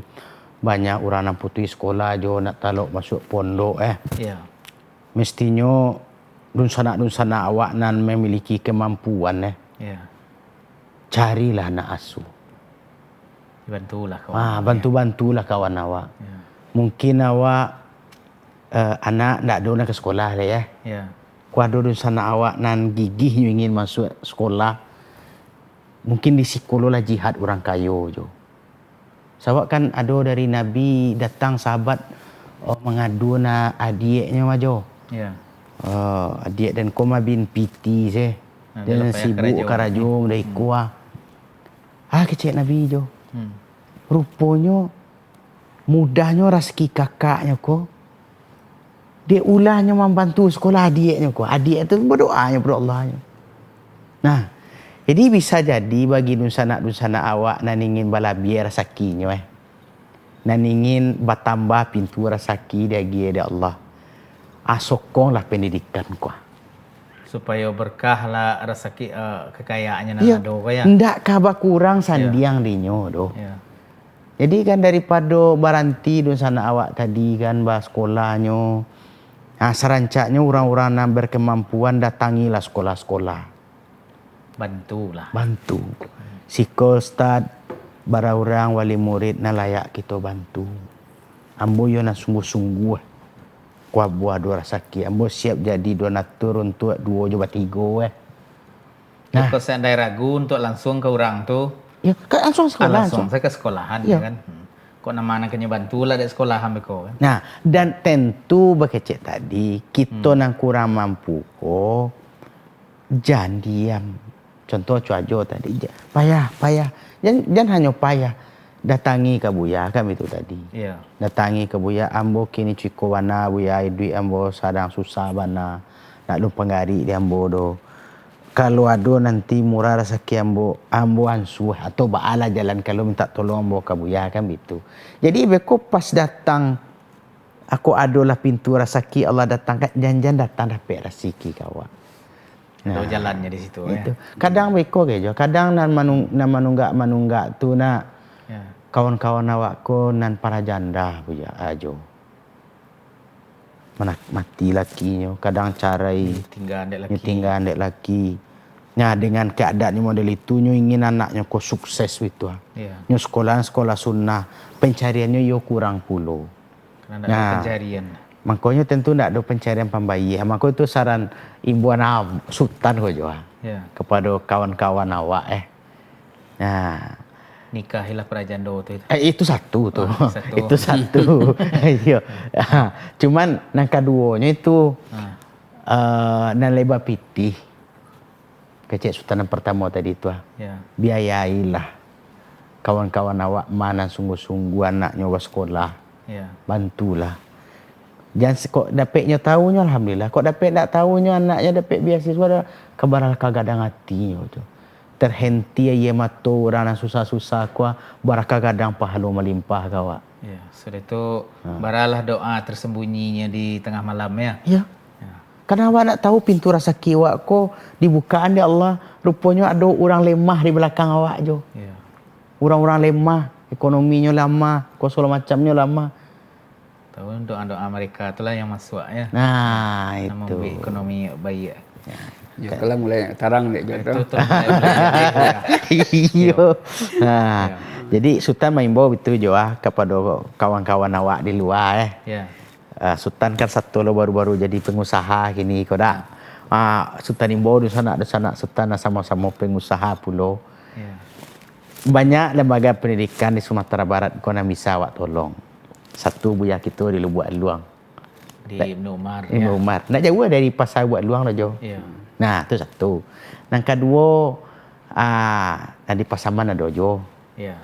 banyak urang putih sekolah jo nak taluk masuk pondok Iya. Mestinya dunsana awak nan memiliki kemampuan Iya. carilah anak asuh. Bantulah kawan. Bantu-bantulah kawan awak. Ya. Mungkin awak anak ndak ada nak ke sekolah lah ya. Ya. Ku ada dunsana awak nan gigih ingin masuk sekolah. Mungkin di psikolog lah jihad orang kayo jo. Sebab kan ada dari Nabi datang sahabat mengadu na adiknya majo. Ya. Adik dan koma bin piti je. Dan sibuk karajum dari kuah. Kecek Nabi jo. Rupanya mudahnya rezeki kakaknya ko. Dia ulahnya membantu sekolah adiknya ko. Adik itu berdoanya kepada Allahnya. Nah, jadi bisa jadi bagi dunsana awak nan ingin balabiar rezekinya nan ingin bertambah pintu rezeki dari Allah. Sokonglah pendidikan ko. Supaya berkah lah rezeki kekayaannya Ya, nado kaya. ndak kabar kurang sandiang dinyo doh. Ya. Jadi kan daripada baranti dunsana awak tadi kan bah sekolahnya. Serancaknya orang-orang yang berkemampuan datangilah sekolah-sekolah. Bantulah. Bantu. Siko ustad bara orang wali murid na layak kita bantu. Ambo yo na sungguh-sungguh. Kuah buah dua rasaki. Ambo siap jadi donatur untuk dua juga tiga Nah, kalau saya ragu untuk langsung ke orang tu, ya kan langsung sekolah. langsung saya ke sekolahan Ya. kan. Kok nama anaknya bantulah di sekolahan beko kan. Nah, dan tentu bekecek tadi kita nang kurang mampu ko jangan diam. Contoh cuaca tadi payah. Jangan hanya payah. Datangi ke buya kan itu tadi. Iya. Datangi ke buya ambo kini ciko wana buya duit ambo sadang susah bana. Nak lu penggari di ambo do. Kalau ada nanti murah rezeki ambo ansuh atau baala jalan kalau minta tolong ambo ke buya kan gitu. Jadi beko pas datang aku adalah pintu rezeki Allah datang kan jangan datang dapat rezeki kawan. Nah, jalannya di situ Itu. ya. Kadang beko kejo, kadang nan manunggak tu nak Ya. kawan-kawan awak ko nan para janda puja ajo. Mati lakinya, kadang carai Tinggal andek lagi. tinggal andek laki. Nah, dengan keadaan model itu nyo ingin anaknya ko sukses itu. Iya. Nyo sekolah sunnah, pencariannya yo kurang pulo. Karena ada pencarian. Makanya tentu ndak ada pencarian pembayi. Maka itu saran imbuan sultan ko jo. Ya. Kepada kawan-kawan awak Nah, Nikahilah prajando tu. itu satu tuh. Satu. Itu satu. Iya. Cuman yang keduanya itu nan leba pitih. Kecek sultan yang pertama tadi itu. Ya. Biayailah kawan-kawan awak mana sungguh-sungguh anaknya was sekolah. Ya. Bantulah. Jangan kok dapatnya tahunya alhamdulillah. Kok dapat tak tahunya anaknya dapat beasiswa kebaral kagadang hatinya tu. Terhenti ya mato orang susah-susah kuah barakah kadang pahala melimpah kawa. Ya, sudah itu baralah doa tersembunyinya di tengah malam ya. Ya. Karena awak nak tahu pintu rezeki awak ko dibukaan di Allah. Rupanya ada orang lemah di belakang awak jo. Ya. Orang-orang lemah, ekonominya lama, ko segala macamnya lama. Tahu doa-doa mereka itulah yang masuk ya. Nah, Yang itu. membuat ekonomi baik. Ya, kalau mulai tarang dek Itu gitu. terus mulai belajar. Iya. Nah, jadi Sultan mengimbau itu jo kepada kawan-kawan awak di luar Ya. Sultan kan satu lo baru-baru jadi pengusaha gini kau dah. Sultan Imbo di sana Sultan sama-sama pengusaha pulau. Ya. Banyak lembaga pendidikan di Sumatera Barat kau nak bisa awak tolong. Satu buya kita di Lubuk Luang. Di Ibnu Umar. Ibnu Umar. Nak jauh dari pasar Buat Luang lah jauh. Ya. Nah, itu satu. Yang kedua, di Pasaman ada jo. Ya.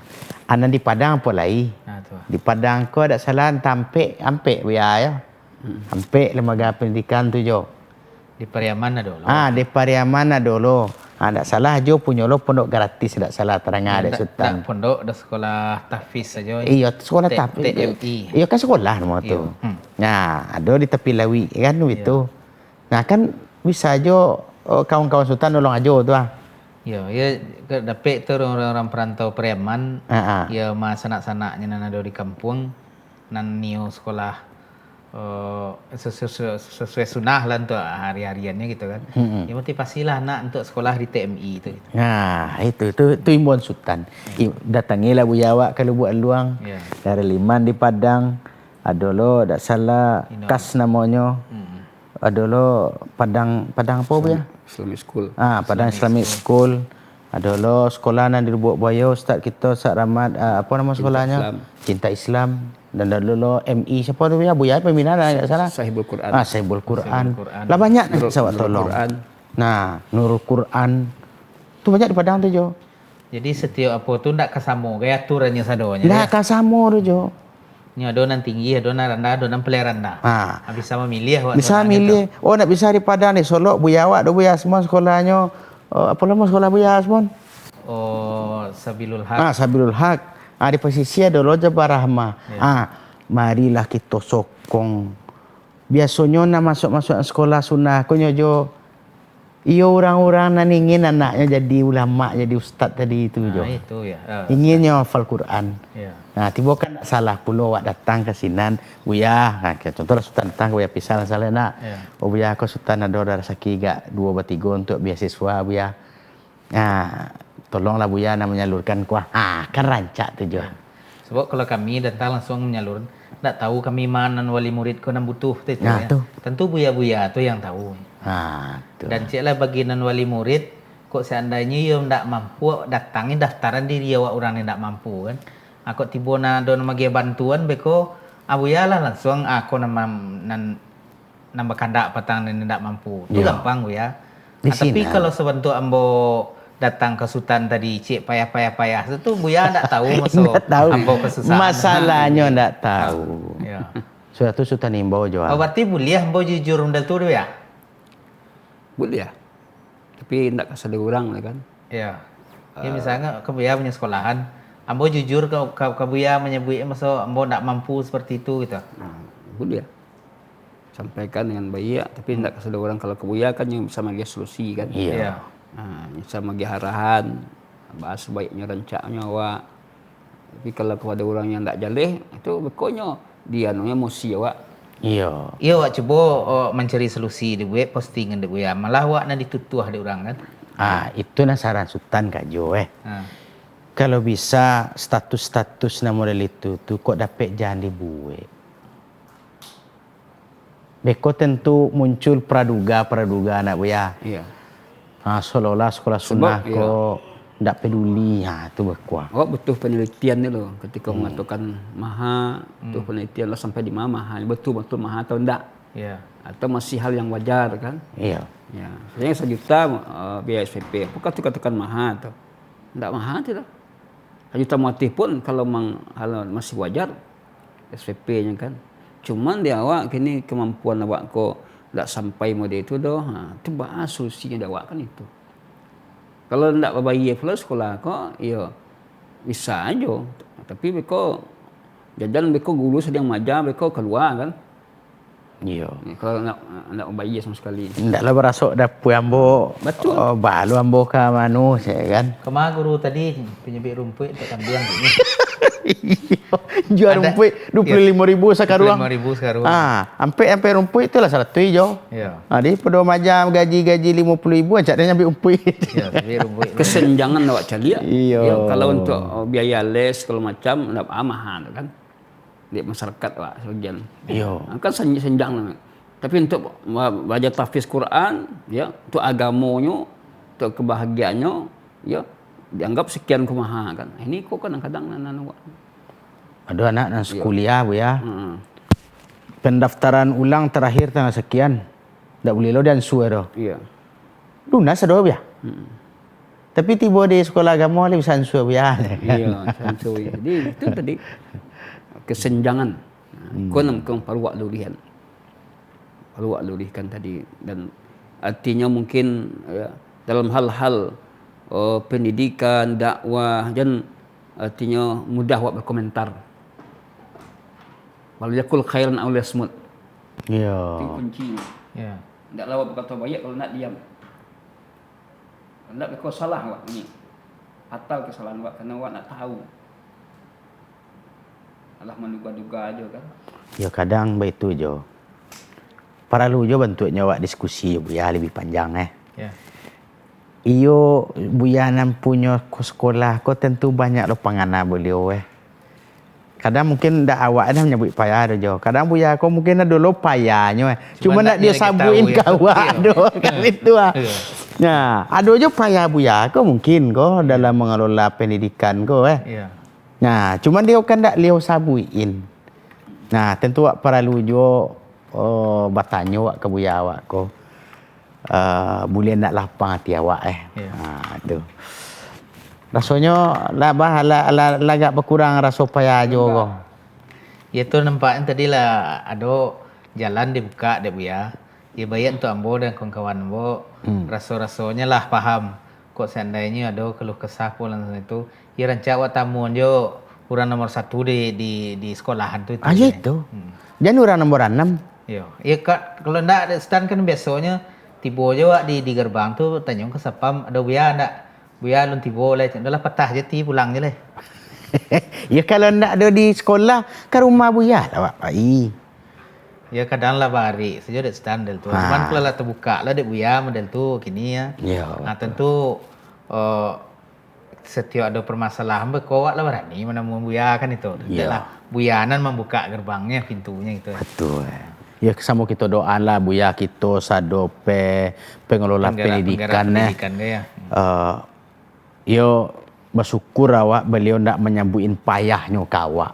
Anan di Padang apa lagi? Nah, tu. Di Padang ko ada salah tampek buya ya. Tampek lembaga pendidikan tu jo. Di Pariaman ada lo. Di Pariaman ada lo. Tak salah jo punya lo pondok gratis tak salah terang ada Sultan. Tak pondok dah sekolah tahfiz saja. Iya, sekolah tahfiz. TMI. Iya kan sekolah nama tu. Nah, ada di tepi lawi kan itu. Nah, kan bisa aja kawan-kawan Sultan nolong aja tu Ya, ya dapat tu orang-orang perantau Pariaman. Ya masa sanak-sanaknya nan ada di kampung nan nio sekolah sesuai sunnah lah untuk hari-hariannya gitu kan. Ya motivasilah nak untuk sekolah di TMI itu. Gitu. Nah, itu imbauan Sultan. Datangilah buya awak kalau buat luang. Dari Liman di Padang. Ada lo tak salah KAS namanya. Ada lo Padang apa buya? Islamic School. Padang Islamic School. Ada lo sekolah nan di Lubuk Buaya Ustaz kita Ustaz Rahmat apa nama sekolahnya? Cinta Islam. Dan ada lo MI siapa tu ya? Buya pembinaan tak salah. Sahibul Quran. Sahibul Quran. Lah banyak nak saya tolong. Nah, Nurul Quran. Tu banyak di Padang tu jo. Jadi setiap apa tu ndak kasamo gaya aturannya sadonya. Ndak kasamo tu jo. Ni ada nan tinggi, ada nan rendah, ada nan paling rendah. Bisa memilih awak. Bisa milih. Oh, nak bisa di Padang ni Solok buya awak do buya semua sekolahnya. Apa nama sekolah buya semua? Sabilul Haq. Sabilul Haq. Di posisi ada lo Jabar Rahmah. Marilah kita sokong. Biasanya nak masuk sekolah sunnah ko nyojo. Iyo orang-orang nan ingin anaknya jadi ulama, jadi ustaz tadi itu jo. Itu ya. Inginnya hafal Quran. Ya. Nah, tiba kan salah pula awak datang ke sinan buya. Contohnya Sultan datang buya pisah salah nak. Buya ko Sultan ada darah saki gak 2-3 untuk beasiswa buya. Tolonglah buya nak menyalurkan kuah. Kan rancak tu jo. Sebab kalau kami datang langsung menyalur, tak tahu kami mana wali murid ko nan butuh tu ya. Tentu buya-buya tu yang tahu. Dan ciklah bagi nan wali murid, kok seandainya ia ndak mampu datangin daftaran diri awak orang yang ndak mampu kan. Aku tiba na don magi bantuan beko abuya lah langsung aku nan berkandak patang nan ndak mampu. Itu gampang buya. Tapi kalau sebentuk ambo datang ke Sultan tadi cik payah itu buya ndak tahu masuk ambo kesusahan. Masalahnya ndak tahu. Ya. Sudah tu Sultan imbau jual. Berarti boleh ambo jujur mendal tu ya? Boleh ya. Tapi ndak kasih orang kan. Ya. Ya misalnya kebuya punya sekolahan, ambo jujur ke buya menyebut masuk ambo ndak mampu seperti itu gitu. Boleh ya. Sampaikan dengan baik, tapi ndak kasih orang kalau kebuya kan yang bisa bagi solusi kan. Iya. Bisa bagi arahan, bahas baiknya rancaknya awak. Tapi kalau kepada orang yang ndak jaleh, itu bekonya dia namanya emosi awak. Iya. Iya awak cuba mencari solusi di web postingan di buya. Malah awak nak ditutuh di orang kan. Itu saran Sultan Kak Jo Kalau bisa status-status model itu tu kok dapat jangan dibuat. Beko tentu muncul praduga anak buya. Iya. Seolah-olah sekolah sunnah kok tidak peduli. Itu berkuah. Awak butuh penelitian ni loh. Ketika mengatakan maha, butuh penelitian lah sampai di mana maha. Betul-betul maha atau tidak. Iya. Atau masih hal yang wajar kan. Iya. Ya. Sebenarnya 1 juta biaya SPP. Apakah itu katakan maha atau tidak maha tidak. 1 juta motif pun kalau hal masih wajar SPP-nya kan. Cuman di awak kini kemampuan awak kok tak sampai model itu doh. Itu bahas solusinya awak kan itu. Kalau tak berbayi pula sekolah kok, iya bisa aja. Tapi beko jajan beko guru sedang maja beko keluar kan. Iya. Kalau nak berbayi sama sekali. Ndaklah berasuk dapur ambo. Betul. Balu ambo ka manu kan. Kemana guru tadi penyebik rumput untuk kambing ini. Jual rumput 25,000 sekarang. 25,000 sekarang. Sampai rumput itulah satu hijau. Ya. Di pada macam gaji 50,000 ajak dia ambil rumput. Ya, rumput. Kesenjangan awak cari ya. Iya. Kalau untuk biaya les kalau macam enggak mahal kan. di masyarakat Wak sebagian. Yo. Kan senjang namanya. Tapi untuk belajar tahfiz Quran, ya, untuk agamanya, untuk kebahagiaannya, ya, dianggap sekian kumaha kan. Ini kok kadang-kadang anak-anak. Ada anak yang sekuliah Bu ya. Heeh. Pendaftaran ulang terakhir tanggal sekian. Ndak boleh lo dan suara. Iya. Lunas ada Bu ya. Tapi tiba di sekolah agama lebih sansu Bu ya. Iya, sansui. Jadi itu tadi kesenjangan. Kon paruak lulihan. Paruak lulihan tadi, dan artinya mungkin ya, dalam hal-hal pendidikan, dakwah, dan artinya mudah buat berkomentar. Wal yakul khairan aw yasmut. Iya. Itu kuncinya. Ya. Tidak lawa berkata banyak kalau nak diam. Tidak kau salah Wak ni. Fatal kesalahan Wak kerana Wak nak tahu. Alah menduga-duga aja kan. Ya kadang begitu jo. Para lu jo bentuknya Wak diskusi Bu ya lebih panjang Ya. Iyo buyanan punya sekolah ko tentu banyak lo pangana beliau Kadang mungkin dah awak dah menyebut payah do. Kadang buya ko mungkin ada lo payahnya. Cuma nak dia sabuin kawan do kan itu Nah, ada je payah buya ko mungkin ko dalam mengelola pendidikan ko Iya. Nah, cuma dia kan tak liau sabuin. Nah, tentu awak perlu jo bertanya awak ke buya awak ko. Boleh nak lapang hati awak Ya. tu. Rasanya lagak berkurang rasa payah jo ko. Itu nampaknya tadi lah ada jalan dibuka deh Bu ya. Ya bayar untuk ambo dan kawan-kawan ambo rasa-rasanya lah paham. Kok seandainya ada keluh kesah pun langsung itu. Ya rancak awak tamu jo orang nomor 1 di sekolahan tu itu. Aja itu. Jangan orang nomor 6. Yo. Ya kalau ndak ada stand kan biasanya tiba aja wak di gerbang tu tanya ke sapam ada buya ndak? Buya lun tiba le, dah patah je ti pulang je le. Ya kalau nak ada di sekolah ke rumah buya lah Pak Pai. Ya kadang lah bari saja dek stand del tu. Cuman kalau lah terbuka lah dek buya model tu kini ya. Ya. Nah tentu setiap ada permasalahan berkawat lah berani menemui buya kan itu. Ya. Lah buyanan membuka gerbangnya pintunya gitu. Betul. Ya sama kita doa lah buya kita sadope pengelola pendidikan ya. Yo bersyukur awak beliau ndak menyambuin payahnya ke awak.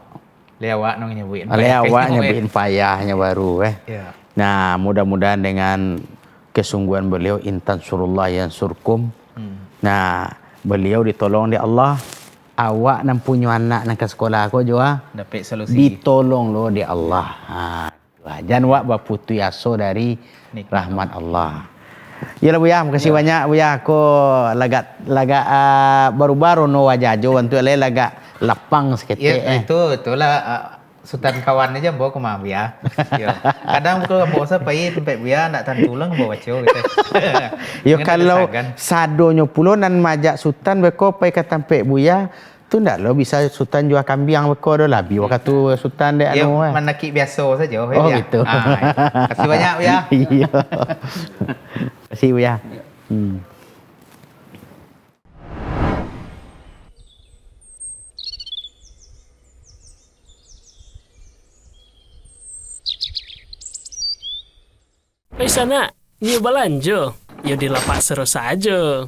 Lewat nong nyebuin. Awak nyebuin payahnya baru Ya. Nah, mudah-mudahan dengan kesungguhan beliau intan surullah yang surkum. Nah, beliau ditolong di Allah. Awak nan punya anak nak ke sekolah aku juga Dapat solusi. ditolong lo di Allah. Jangan wak berputus asa dari rahmat Allah. Ya lah Buya, makasih banyak Buya. Aku lagak baru-baru no wajah jo untuk lagak lapang seketik. Ya, itulah Sultan kawan aja bawa ke mah Buya. Kadang kalau bawa saya pergi tempat Buya nak tan tulang bawa baca gitu. Yo kalau sadonyo pulo nan majak Sultan beko pai ke tempat Buya tu ndak lo bisa Sultan jual kambing beko do lah biwa katu Sultan dek anu. Ya manaki biasa saja Oh gitu. Kasih banyak Buya. Iya. Kasih Buya. Sana, nyu balanja. Yo di lapak seru saja.